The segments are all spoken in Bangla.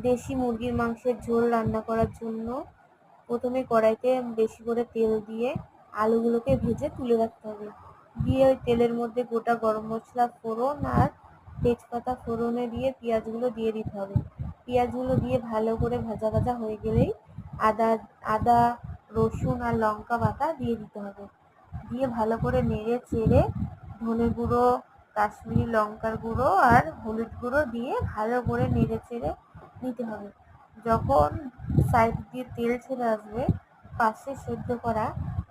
দেশি মুরগির মাংসের ঝোল রান্না করার জন্য প্রথমে কড়াইতে বেশি করে তেল দিয়ে আলুগুলোকে ভেজে তুলে রাখতে হবে। দিয়ে ওই তেলের মধ্যে গোটা গরম মশলা ফোড়ন আর তেজপাতা ফোড়নে দিয়ে পেঁয়াজগুলো দিয়ে দিতে হবে। পেঁয়াজগুলো দিয়ে ভালো করে ভাজা ভাজা হয়ে গেলেই আদা আদা রসুন আর লঙ্কা বাটা দিয়ে দিতে হবে। দিয়ে ভালো করে নেড়ে চেড়ে ধনে গুঁড়ো, কাশ্মীরি লঙ্কার গুঁড়ো আর হলুদ গুঁড়ো দিয়ে ভালো করে নেড়ে চেড়ে নিতে হবে। যখন সাইড দিয়ে তেল ছেড়ে আসবে, পাশে সেদ্ধ করা,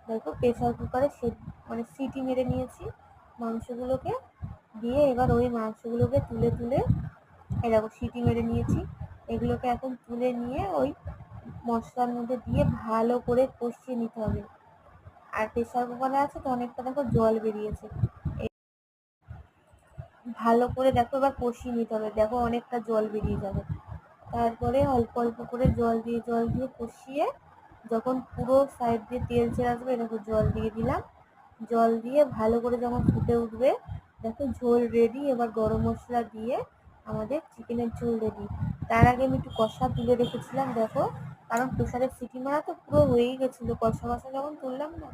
দেখো প্রেসার কুকারে মানে সিটি মেরে নিয়েছি মাংসগুলোকে। দিয়ে এবার ওই মাংসগুলোকে তুলে তুলে এরকম সিটি মেরে নিয়েছি, এগুলোকে এখন তুলে নিয়ে ওই মশলার মধ্যে দিয়ে ভালো করে কষিয়ে নিতে হবে। আর প্রেসার কুকারে আছে তো অনেকটা দেখো জল বেরিয়েছে, ভালো করে দেখো এবার কষিয়ে নিতে হবে। দেখো অনেকটা জল বেরিয়ে যাবে, তারপরে অল্প অল্প করে জল দিয়ে কষিয়ে যখন পুরো সাইড দিয়ে তেল ছেড়ে আসবে, দেখো জল দিয়ে দিলাম। জল দিয়ে ভালো করে যখন ফুটে উঠবে, দেখো ঝোল রেডি। এবার গরম মশলা দিয়ে আমাদের চিকেনের ঝোল রেডি। তার আগে আমি একটু কষা তুলে রেখেছিলাম দেখো, কারণ প্রেসারের সিটি মারা তো পুরো হয়েই গেছিলো। কষা যখন তুললাম না,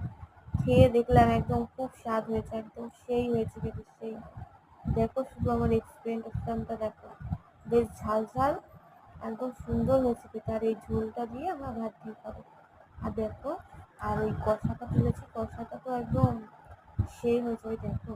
খেয়ে দেখলাম একদম খুব স্বাদ হয়েছে, একদম সেই হয়েছে খেতে, সেই। দেখো শুধু আমার এক্সপ্রেশনটা দেখো, বেশ ঝাল ঝাল, একদম সুন্দর হয়েছে খেতে। আর এই ঝোলটা দিয়ে আমরা ভাত দিয়ে খাবো। আর দেখো, আর ওই কষাটা তুলেছি, কষাটা তো একদম সেই হয়েছে, ওই দেখো।